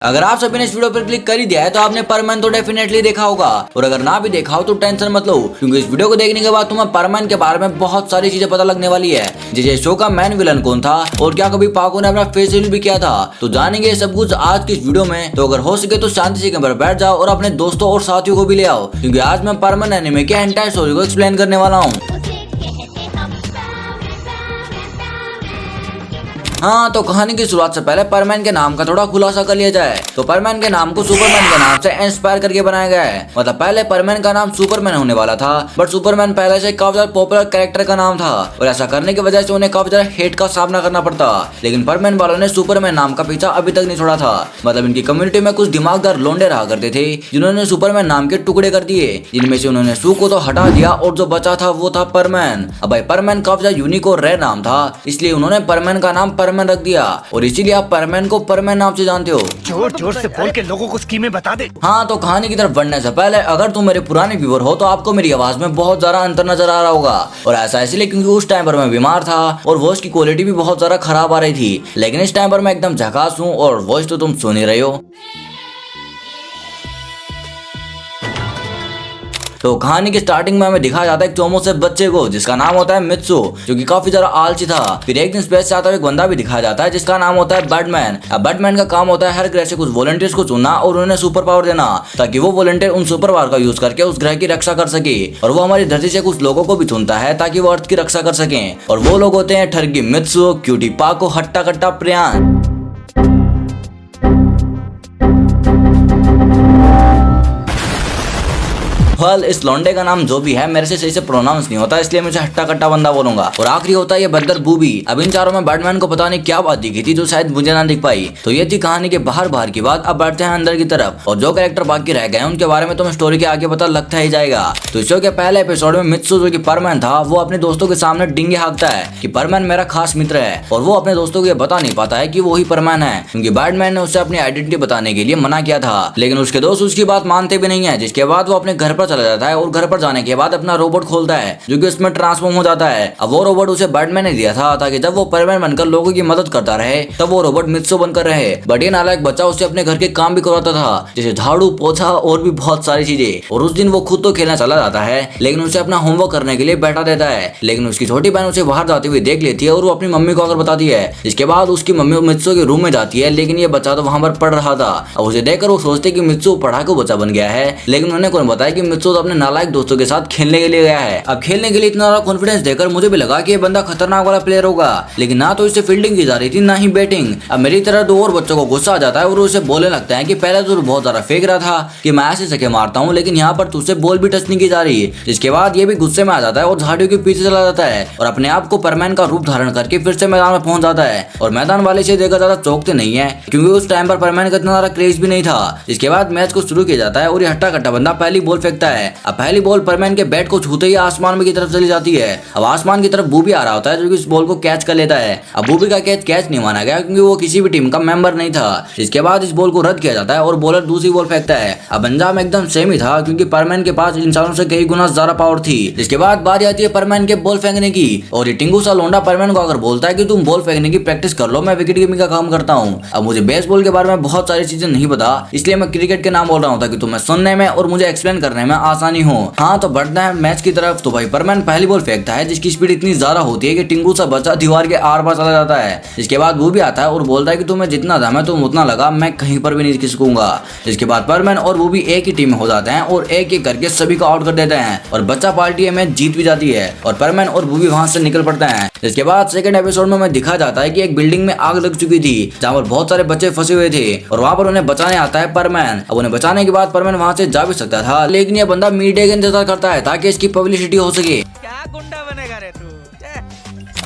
अगर आप सभी ने इस वीडियो पर क्लिक कर ही दिया है तो आपने परमैन तो डेफिनेटली देखा होगा, और अगर ना भी देखा हो तो टेंशन मत लो, क्योंकि इस वीडियो को देखने के बाद तुम्हें परमैन के बारे में बहुत सारी चीजें पता लगने वाली है। जैसे शो का मेन विलन कौन था और क्या कभी पाको ने अपना फेस रिवील भी किया था, तो जानेंगे सब कुछ आज की इस वीडियो में। तो अगर हो सके तो शांति से कमरे पर बैठ जाओ और अपने दोस्तों और साथियों को भी ले आओ, क्योंकि आज मैं परमैन एनिमे के एंटायर स्टोरी को एक्सप्लेन करने वाला हूँ। हाँ, तो कहानी की शुरुआत से पहले परमैन के नाम का थोड़ा खुलासा कर लिया जाए। तो परमैन के नाम को सुपरमैन के नाम से इंस्पायर करके बनाया गया है। मतलब पहले परमैन का नाम सुपरमैन होने वाला था, बट सुपरमैन पहले से काफी ज्यादा पॉपुलर कैरेक्टर का नाम था और ऐसा करने की वजह से उन्हें काफी ज्यादा हेट का सामना करना पड़ता। लेकिन परमैन वालों ने सुपरमैन नाम का पीछा अभी तक नहीं छोड़ा था। मतलब इनकी कम्युनिटी में कुछ दिमागदार लोंडे रहा करते थे जिन्होंने सुपरमैन नाम के टुकड़े कर दिए, जिनमें से उन्होंने सू को तो हटा दिया और जो बचा था वो था परमैन। अब भाई परमैन काफी ज्यादा यूनिक और रेयर नाम था, इसलिए उन्होंने परमैन का नाम परमैन रख दिया और इसीलिए आप परमैन को परमैन नाम से जानते हो। जोर जोर से बोल के लोगों को स्कीमें बता दे। हाँ, तो कहानी की तरफ बढ़ने से पहले अगर तुम मेरे पुराने व्यूअर हो तो आपको मेरी आवाज में बहुत ज्यादा अंतर नजर आ रहा होगा, और ऐसा इसलिए क्योंकि उस टाइम पर मैं बीमार था और वॉइस की क्वालिटी भी बहुत ज्यादा खराब आ रही थी। लेकिन इस टाइम पर मैं एकदम झकास हूँ और वॉइस तो तुम सुन ही रहे हो। तो कहानी की स्टार्टिंग में हमें दिखाया जाता है एक चोमो से बच्चे को जिसका नाम होता है मित्सु, जो कि काफी ज्यादा आलसी था। फिर एक दिन स्पेस से आता हुआ एक बंदा भी दिखाया जाता है जिसका नाम होता है बैटमैन। अब बैटमैन का काम होता है हर ग्रह से कुछ वॉलंटियर्स को चुनना और उन्हें सुपर पावर देना, ताकि वो वॉलंटियर उन सुपर पावर का यूज करके उस ग्रह की रक्षा कर सके। और वो हमारी धरती से कुछ लोगों को भी चुनता है ताकि वो अर्थ की रक्षा कर सके, और वो लोग होते हैं ठरगी मित्सु, क्यूटी पाको, हट्टा कट्टा प्रियान। इस लौंडे का नाम जो भी है मेरे से सही से प्रोनाउंस नहीं होता, इसलिए मैं हट्टा कट्टा बंदा बोलूंगा। और आखिरी होता है ये बंदर बूबी। अब इन चारों में बैटमैन को पता नहीं क्या बात दिखी थी जो शायद मुझे ना दिख पाई। तो ये थी कहानी के बाहर की बात। अब बढ़ते हैं अंदर की तरफ, और जो कैरेक्टर बाकी रह गए उनके बारे में तुम्हें स्टोरी के आगे पता लगता ही जाएगा। तो इस शो के पहले एपिसोड में मित्सु जो कि परमैन था वो अपने दोस्तों के सामने डिंगे हाँकता है कि परमैन मेरा खास मित्र है, और वो अपने दोस्तों को ये बता नहीं पाता है कि वो ही परमैन है, क्योंकि बैटमैन ने उसे अपनी आइडेंटिटी बताने के लिए मना किया था। लेकिन उसके दोस्त उसकी बात मानते भी नहीं है, जिसके बाद वो अपने घर पर चला जाता है और घर पर जाने के बाद अपना रोबोट खोलता है जो कि उसमें ट्रांसफॉर्म हो जाता है। अब वो रोबोट उसे बैटमैन ने दिया था ताकि जब वो परमैन बनकर लोगों की मदद करता रहे तब वो रोबोट मित्सु बनकर रहे। बट ये नालायक बच्चा उससे अपने घर के काम भी करवाता था, जैसे झाड़ू, पोछा और भी बहुत सारी चीजें। और उस दिन वो खुद तो खेलना चला जाता है लेकिन उसे अपना होमवर्क करने के लिए बैठा देता है। लेकिन उसकी छोटी बहन उसे बाहर जाते हुए देख लेती है और वो अपनी मम्मी को आकर बताती है। इसके बाद उसकी मम्मी मित्सु के रूम में जाती है, लेकिन ये बच्चा तो वहां पर पढ़ रहा था। अब उसे देखकर वो सोचते कि मित्सु पढ़ाकू बच्चा बन गया है, लेकिन उन्हें कौन बताया कि मित्सु तो अपने नालायक दोस्तों के साथ खेलने के लिए गया है। अब खेलने के लिए इतना ज्यादा कॉन्फिडेंस देकर मुझे भी लगा कि ये बंदा खतरनाक वाला प्लेयर होगा, लेकिन ना तो इससे फील्डिंग की जा रही थी ना ही बैटिंग। अब मेरी तरह दो और बच्चों को गुस्सा आ जाता है और उसे बोलने लगता है कि पहले तो बहुत ज्यादा फेंक रहा था कि मैं ऐसे सके मारता हूँ, लेकिन यहाँ पर तुझसे बॉल भी टच नहीं की जा रही। जिसके बाद ये भी गुस्से में आ जाता है और झाड़ियों के पीछे चला जाता है और अपने आप को परमैन का रूप धारण करके फिर से मैदान में पहुंच जाता है। और मैदान वाले से देखकर ज्यादा चौंकते नहीं है, क्योंकि उस टाइम पर परमैन का इतना ज्यादा क्रेज भी नहीं था। इसके बाद मैच को शुरू किया जाता है और ये हट्टा कट्टा बंदा पहली बॉल फेंकता है। अब पहली बॉल परमैन के बैट को छूते ही आसमान में की तरफ चली जाती है। अब आसमान की तरफ बूबी आ रहा होता है जो कि इस बॉल को कैच कर लेता है। अब बूबी का कैच नहीं माना गया क्योंकि वो किसी भी टीम का मेंबर नहीं था। इसके बाद इस बॉल को रद्द किया जाता है और बॉलर दूसरी बॉल फेंकता है। अब अंजाम एकदम सेम ही था क्योंकि परमैन के पास इंसानों से कई गुना ज्यादा पावर थी। इसके बाद बारी आती है परमैन के बॉल फेंकने की, और ये टिंगू सा लोंडा परमैन को अगर बोलता है कि तुम बॉल फेंकने की प्रैक्टिस कर लो, मैं विकेट कीपिंग का काम करता हूँ। अब मुझे बेसबॉल के बारे में बहुत सारी चीजें नहीं पता, इसलिए मैं क्रिकेट के नाम बोल रहा हूँ ताकि तुम्हें सुनने में और मुझे एक्सप्लेन करने में आसानी हो। हाँ, तो बढ़ना है मैच की तरफ। तो भाई परमैन पहली बॉल फेंकता है जिसकी स्पीड इतनी ज्यादा होती है कि टिंगू सा बच्चा दीवार के आर पार चला जाता है। इसके बाद वो भी आता है और बोलता है कि तुम्हें जितना दम है तुम उतना लगा, मैं कहीं पर भी नहीं खिसकूंगा। इसके बाद परमैन और वो भी एक ही टीम में हो जाते हैं और एक एक करके सभी को आउट कर देते हैं और बच्चा पार्टी मैच जीत भी जाती है और परमैन और वो भी वहां से निकल पड़ते हैं। इसके बाद सेकंड एपिसोड में हमें दिखा जाता है कि एक बिल्डिंग में आग लग चुकी थी जहां पर बहुत सारे बच्चे फंसे हुए थे और वहां पर उन्हें बचाने आता है परमैन। अब उन्हें बचाने के बाद परमैन वहां से जा भी सकता था, लेकिन यह बंदा मीडिया का इंतजार करता है ताकि इसकी पब्लिसिटी हो सके। क्या गुंडा बनेगा रे तू?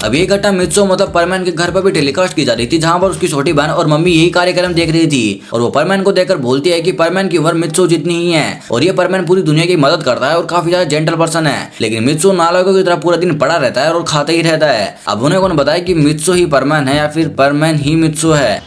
अब ये घटना मित्सु मतलब परमैन के घर पर भी टेलीकास्ट की जा रही थी, जहां पर उसकी छोटी बहन और मम्मी यही कार्यक्रम देख रही थी और वो परमैन को देखकर बोलती है कि परमैन की उम्र मित्सु जितनी ही है और ये परमैन पूरी दुनिया की मदद करता है और काफी ज्यादा जेंटल पर्सन है। लेकिन मित्सु नालायकों की तरह पूरा दिन पड़ा रहता है और खाता ही रहता है। अब उन्हें कौन बताया कि मित्सु ही परमैन है या फिर परमैन ही मित्सु है।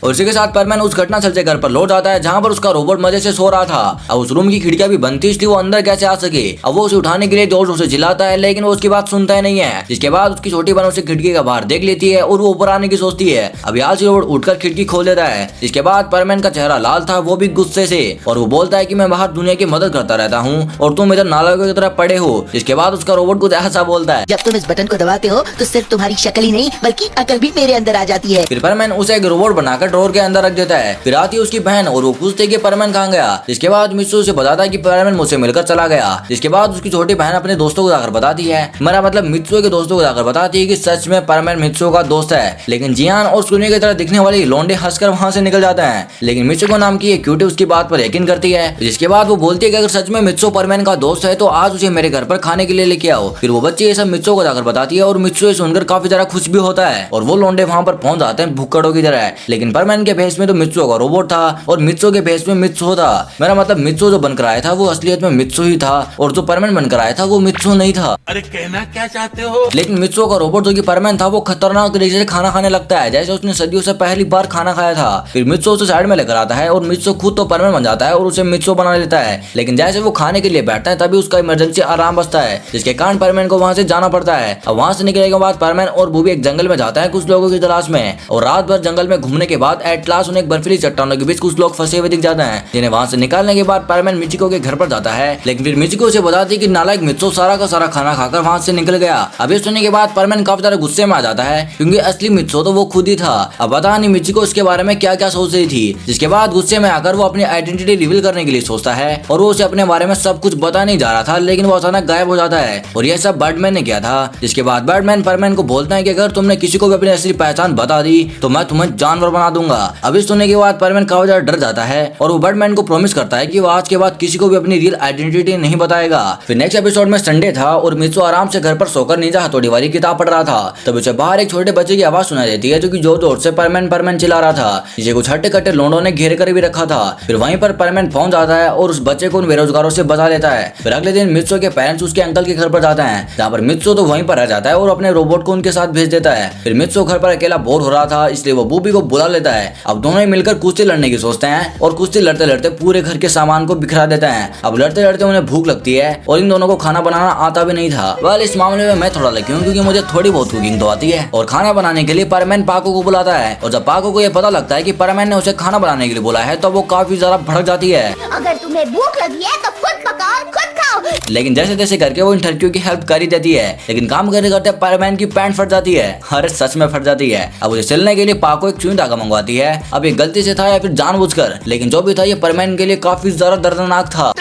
और इसी के साथ परमैन उस घटनास्थल से घर पर लौट जाता है जहाँ पर उसका रोबोट मजे से सो रहा था। अब उस रूम की खिड़कियां भी बंद थी इसलिए वो अंदर कैसे आ सके। अब वो उसे उठाने के लिए जोर जोर से चिल्लाता है लेकिन वो उसकी बात सुनता ही नहीं है। जिसके बाद उसकी छोटी बहन उसे खिड़की का बाहर देख लेती है और वो ऊपर आने की सोचती है। अब यहाँ से रोबोट उठकर खिड़की खोल देता है। जिसके बाद परमैन का चेहरा लाल था, वो भी गुस्से से, और वो बोलता है कि मैं बाहर दुनिया की मदद करता रहता हूँ और तुम इधर नालायकों की तरह पड़े हो। जिसके बाद उसका रोबोट कुछ ऐसा बोलता है, जब तुम इस बटन को दबाते हो तो सिर्फ तुम्हारी शक्ल ही नहीं बल्कि अकल भी मेरे अंदर आ जाती है। फिर परमैन उसे एक रोबोट बनाकर ड्रॉर के अंदर रख देता है। फिर आती है उसकी बहन और वो पूछती है कि परमैन कहाँ गया। जिसके बाद मित्सु उसे बताता है कि परमैन मुझसे मिलकर चला गया। जिसके बाद उसकी छोटी बहन अपने दोस्तों को जाकर बताती है, मेरा मतलब मित्सु के दोस्तों को जाकर बताती है कि सच में परमैन मित्सु का दोस्त है। लेकिन जियान और सुनी की तरह दिखने वाली लोंडे हंसकर वहाँ से निकल जाते हैं। लेकिन मित्सु को नाम की एक क्यूटी उसकी बात पर यकीन करती है। जिसके बाद वो बोलती है कि अगर सच में मित्सु परमैन का दोस्त है तो आज उसे मेरे घर पर खाने के लिए लेके आओ। फिर वो बच्चे ये सब मित्सु को जाकर बताती है और मित्सु ये सुनकर काफी ज्यादा खुश भी होता है और वो लोंडे वहाँ पर पहुंच जाते हैं भुक्कड़ों की तरह। लेकिन परमैन के भेष में तो मित्सु का रोबोट था और मित्सु के भेष में मित्सु था। मेरा मतलब मित्सु जो बनकर आया था वो असलियत में मित्सु ही था और जो परमैन बनकर आया था वो मित्सु नहीं था। अरे कहना क्या चाहते हो? लेकिन मित्सु का रोबोट जो कि परमैन था वो खतरनाक तरीके से खाना खाने लगता है जैसे उसने सदियों से पहली बार खाना खाया था। फिर मित्सु उसे साइड में लेकर आता है और मित्सु खुद तो परमैन बन जाता है और उसे मित्सु बना लेता है। लेकिन जैसे वो खाने के लिए बैठता है तभी उसका इमरजेंसी अलार्म बजता है जिसके कारण परमैन को वहाँ से जाना पड़ता है। अब वहाँ से निकलने के बाद परमैन और बूबी एक जंगल में जाता है कुछ लोगों की तलाश में और रात भर जंगल में घूमने के बाद एट लास्ट उन्हें एक बर्फीली चट्टानों के बीच कुछ लोग फंसे हुए दिख जाते हैं जिन्हें वहाँ से निकालने के बाद परमैन मिचिको के घर पर जाता है। लेकिन फिर मिचिको उसे बताती है कि नालायक मित्सु सारा का सारा खाना खाकर वहाँ से निकल गया। अब ये सुनने के बाद परमैन काफी ज्यादा गुस्से में आ जाता है क्योंकि असली मित्सु तो वो खुद ही था। अब पता नहीं मिचिको इसके बारे में क्या क्या सोच रही थी। जिसके बाद गुस्से में आकर वो अपनी आइडेंटिटी रिवील करने के लिए सोचता है और वो उसे अपने बारे में सब कुछ बता नहीं जा रहा था लेकिन वो अचानक गायब हो जाता है और यह सब बर्डमैन ने किया था। जिसके बाद बर्डमैन परमैन को बोलता है कि अगर तुमने किसी को भी अपनी असली पहचान बता दी तो मैं तुम्हें जानवर बना दूंगा। अब इस सुनने के बाद परमैन काफी ज्यादा डर जाता है और वो बर्डमैन को प्रॉमिस करता है कि वो आज के बाद किसी को भी अपनी रियल आइडेंटिटी नहीं बताएगा। फिर नेक्स्ट एपिसोड में संडे था और मित्सु आराम से घर पर सोकर निंजा हथौड़ी वाली किताब पढ़ रहा था। तब उसे बाहर एक छोटे बच्चे की आवाज सुनाई देती है जो कि जोर जोर से परमैन परमैन चिल्ला रहा था जिसे कुछ हट्टे कट्टे लोंडों ने घेर कर भी रखा था। फिर वहीं पर परमैन पहुंच जाता है और उस बच्चे को उन बेरोजगारों से बचा लेता है। फिर अगले दिन मित्सु के पेरेंट्स उसके अंकल के घर पर जाते हैं जहाँ पर मित्सु तो वहीं पर रह जाता है और अपने रोबोट को उनके साथ भेज देता है। फिर मित्सु घर पर अकेला बोर हो रहा था इसलिए वो बूबी को बुला लेता है। अब दोनों ही मिलकर कुश्ती लड़ने की सोचते हैं और कुश्ती लड़ते लड़ते पूरे घर के सामान को बिखरा देते हैं। अब लड़ते लड़ते उन्हें भूख लगती है और इन दोनों को खाना बनाना आता भी नहीं था। वेल इस मामले में मैं थोड़ा लकी हूँ क्योंकि मुझे थोड़ी बहुत कुकिंग तो आती है। और खाना बनाने के लिए परमैन पाको को बुलाता है और जब पाको को ये पता लगता है कि परमैन ने उसे खाना बनाने के लिए बुलाया है तो वो काफी ज्यादा भड़क जाती है। अगर तुम्हें भूख लगी है तो खुद पकाओ खुद खाओ। लेकिन जैसे तैसे करके वो इन ठरकियों की हेल्प कर ही देती है। लेकिन काम करते करते परमैन की पैंट फट जाती है। अरे सच में फट जाती है। अब उसे सिलने के लिए पाको एक सुई धागा मंगवाती है। अब ये गलती से था या फिर जानबूझकर, लेकिन जो भी था ये परमैन के लिए काफी ज्यादा दर्दनाक था।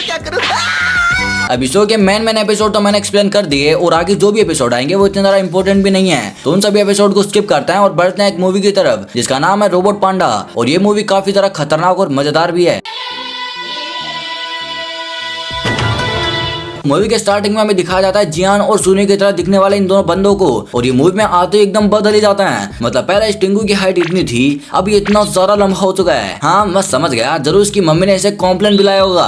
अब शो के मेन एपिसोड तो मैंने एक्सप्लेन कर दिए और आगे जो भी एपिसोड आएंगे वो इतने ज्यादा इंपॉर्टेंट भी नहीं है तो उन सभी एपिसोड को स्किप करते हैं और बढ़ते हैं एक मूवी की तरफ जिसका नाम है रोबोट पांडा। और ये मूवी काफी ज्यादा खतरनाक और मजेदार भी है। मूवी के स्टार्टिंग में हमें दिखाया जाता है जियान और सुनी की तरह दिखने वाले इन दोनों बंदों को और ये मूवी में आते ही एकदम बदल ही जाता है। मतलब पहले स्टिंगू की हाइट इतनी थी अब ये इतना ज्यादा लंबा हो चुका है। हाँ मैं समझ गया, जरूर इसकी मम्मी ने इसे कॉम्प्लेन दिलाया होगा।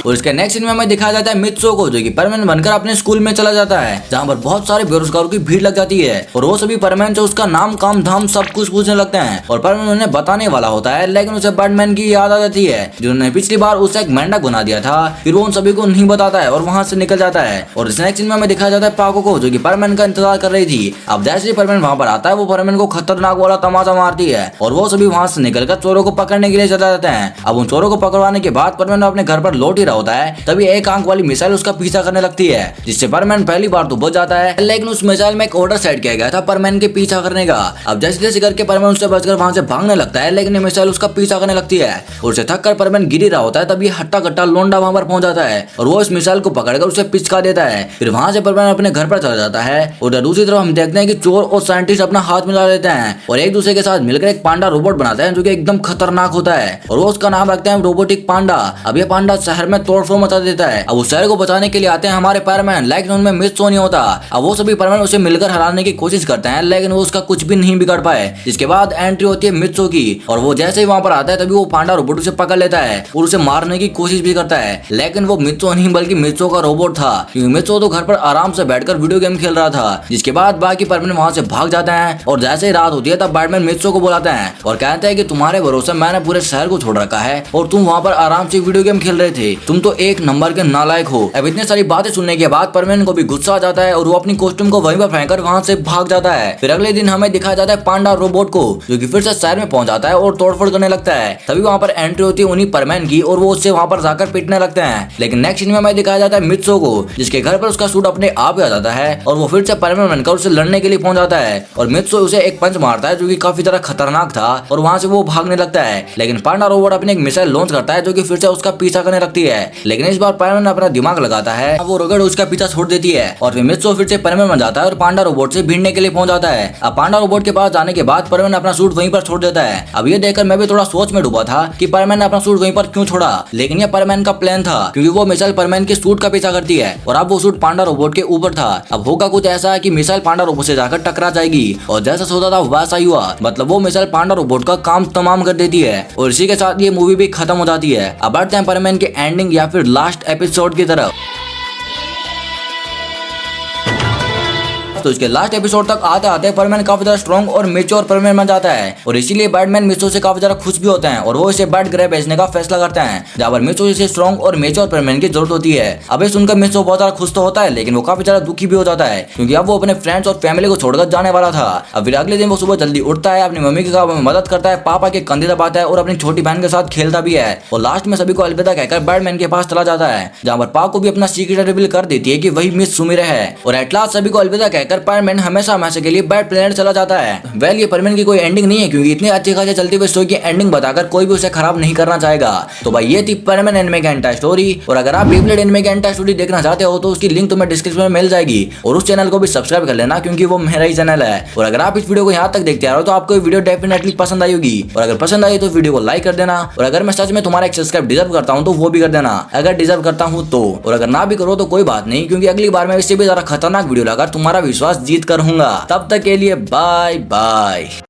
और इसके नेक्स्ट सीन में हमें दिखाया जाता है मित्सु को जो कि परमैन बनकर अपने स्कूल में चला जाता है जहाँ पर बहुत सारे बेरोजगारों की भीड़ लग जाती है और वो सभी परमैन से उसका नाम काम धाम सब कुछ पूछने लगते हैं और परमैन उन्हें बताने वाला होता है लेकिन उसे बर्डमैन की याद आ जाती है जिन्होंने पिछली बार उसे एक मेंढक बना दिया था। फिर वो उन सभी को नहीं बताता है और वहाँ से निकल जाता है। और इस नेक्स्ट सीन में हमें दिखाया जाता है पाको को जो कि परमैन का इंतजार कर रही थी। अब जैसे ही परमैन वहाँ पर आता है वो परमैन को खतरनाक वाला तमाचा मारती है और वो सभी वहाँ से निकलकर चोरों को पकड़ने के लिए चला जाते हैं। अब उन चोरों को पकड़वाने के बाद परमैन अपने घर पर लौट ही रहा होता है तभी एक आंख वाली मिसाइल उसका पीछा करने लगती है जिससे परमैन पहली बार तो बच जाता है लेकिन उस मिसाइल में एक ऑर्डर सेट किया गया था परमैन के पीछा करने का। अब जैसे जैसे करके परमैन उससे बचकर वहाँ से भागने लगता है लेकिन मिसाइल उसका पीछा करने लगती है और उसे थक कर परमैन गिर रहा होता है तभी हट्टा कट्टा लोंडा वहाँ पर पहुंच जाता है और वो इस मिसाइल को पकड़कर उसे पिचका देता है। फिर वहाँ से परमैन अपने घर पर चला जाता है और दूसरी तरफ हम देखते हैं कि चोर और साइंटिस्ट अपना हाथ मिला लेते हैं और एक दूसरे के साथ मिलकर एक पांडा रोबोट बनाते हैं जो कि एकदम खतरनाक होता है और वो उसका नाम रखते हैं रोबोटिक पांडा। अब ये पांडा शहर में तोड़फोड़ मचा देता है। अब उस शहर को बचाने के लिए आते हैं हमारे परमैन लेकिन उनमें मित्सु नहीं होता। अब वो सभी परमैन उसे मिलकर हराने की कोशिश करते हैं लेकिन वो उसका कुछ भी नहीं बिगाड़ पाए। जिसके बाद एंट्री होती है मित्सु की और वो जैसे ही वहाँ पर आता है तभी वो पांडा रोबोट उसे पकड़ लेता है और उसे मारने की कोशिश भी करता है लेकिन वो मित्सु नहीं बल्कि मित्सो का रोबोट था, क्योंकि मित्सो तो घर पर आराम से बैठकर वीडियो गेम खेल रहा था। जिसके बाद बाकी परमानेंट वहाँ से भाग जाते हैं और जैसे ही रात होती है तब बैटमैन मित्सो को बुलाते हैं और कहते हैं कि तुम्हारे भरोसे मैंने पूरे शहर को छोड़ रखा है और तुम वहाँ पर आराम से वीडियो गेम खेल रहे थे, तुम तो एक नंबर के नालायक हो। अब इतनी सारी बातें सुनने के बाद परमानेंट को भी गुस्सा आ जाता है और वो अपनी कॉस्ट्यूम को वहीं पर फेंककर वहाँ से भाग जाता है। फिर अगले दिन हमें दिखाया जाता है पांडा रोबोट को, जो कि फिर से शहर में पहुंच जाता है और तोड़फोड़ करने लगता है। तभी वहाँ पर एंट्री होती है उन्हीं परमैन की और वो उससे वहाँ पर जाकर पीटने लगते हैं। लेकिन नेक्स्ट सीन में हमें दिखाया जाता है मित्सो को, जिसके घर पर उसका सूट अपने आप ही आ जाता है और वो फिर से परमैन बनकर उससे लड़ने के लिए पहुंच जाता है और मित्सो उसे एक पंच मारता है जो कि काफी ज्यादा खतरनाक था और वहाँ से वो भागने लगता है। लेकिन पांडा रोबोट अपनी एक मिसाइल लॉन्च करता है जो कि फिर से उसका पीछा करने लगती है। लेकिन इस बार परमैन अपना दिमाग लगाता है, वो रॉकेट उसका पीछा छोड़ देती है और फिर मित्सो फिर से परमैन बन जाता है और पांडा रोबोट से भिड़ने के लिए पहुंच जाता है। अब पांडा रोबोट के पास जाने के बाद परमैन अपना सूट वहीं पर छोड़ देता है। अब ये देखकर मैं भी थोड़ा सोच में डूबा था कि परमैन ने अपना सूट वहीं पर क्यों छोड़ा, लेकिन ये परमैन का प्लान था, क्योंकि वो मिसाइल परमैन के सूट का पीछा करती है और अब वो सूट पांडा रोबोट के ऊपर था। अब होगा कुछ ऐसा है कि मिसाइल पांडा रोबोट से जाकर टकरा जाएगी और जैसा सोचा था वैसा ही हुआ, मतलब वो मिसाइल पांडा रोबोट का काम तमाम कर देती है और इसी के साथ ये मूवी भी खत्म हो जाती है। अब बढ़ते हैं परमैन के एंडिंग या फिर लास्ट एपिसोड की तरफ। तो इसके लास्ट एपिसोड तक आते आते परमैन काफी ज्यादा स्ट्रॉन्ग और मेच्योर परमैन बन जाता है और इसीलिए बैटमैन मित्सो से काफी ज्यादा खुश भी होते हैं और वो इसे बैट ग्रह भेजने का फैसला करते हैं, जहाँ पर मित्सो इसे स्ट्रॉन्ग और मेच्योर परमैन की जरूरत होती है। अब सुनकर मित्सो बहुत ज्यादा खुश तो होता है, लेकिन वो काफी ज्यादा दुखी भी हो जाता है क्योंकि अब वो अपने फ्रेंड्स और फैमिली को छोड़कर जाने वाला था। अब फिर अगले दिन वो सुबह जल्दी उठता है, अपनी मम्मी के काम में मदद करता है, पापा के कंधे दबाता है और अपनी छोटी बहन के साथ खेलता भी है और लास्ट में सभी को अलविदा कहकर बैटमैन के पास चला जाता है, जहाँ पर पाक को भी अपना सीक्रेट रिवील कर देती है कि वही मिस सुमिरे है और एट लास्ट सभी को अलविदा कहकर परमैन हमेशा के लिए बैट प्लेनेट चला जाता है। वेल ये परमैन की कोई एंडिंग नहीं है, क्योंकि इतनी अच्छी खासी चलती हुई स्टोरी की एंडिंग बताकर कोई भी उसे खराब नहीं करना चाहेगा। तो भाई ये थी परमैन एनिमे का एंटायर स्टोरी और अगर आप बेब्लेड एनिमे का एंटायर स्टोरी देखना चाहते हो तो उसकी लिंक तुम्हें डिस्क्रिप्शन में मिल जाएगी और उस चैनल को भी सब्सक्राइब कर लेना, क्योंकि वो मेरा ही चैनल है। और अगर आप इस वीडियो को यहाँ तक देखते आ रहे हो तो आपको वीडियो डेफिनेटली पसंद आई होगी और अगर पसंद आई तो वीडियो को लाइक कर देना और अगर मैं सच में तुम्हारा एक सब्सक्राइब डिजर्व करता हूँ तो वो भी कर देना, अगर डिजर्व करता हूँ तो। और अगर ना भी करो तो कोई बात नहीं, क्योंकि अगली बार मैं इससे भी ज्यादा खतरनाक वीडियो लाकर तुम्हारा विश्वास जीत कर रहूंगा। तब तक के लिए बाय बाय।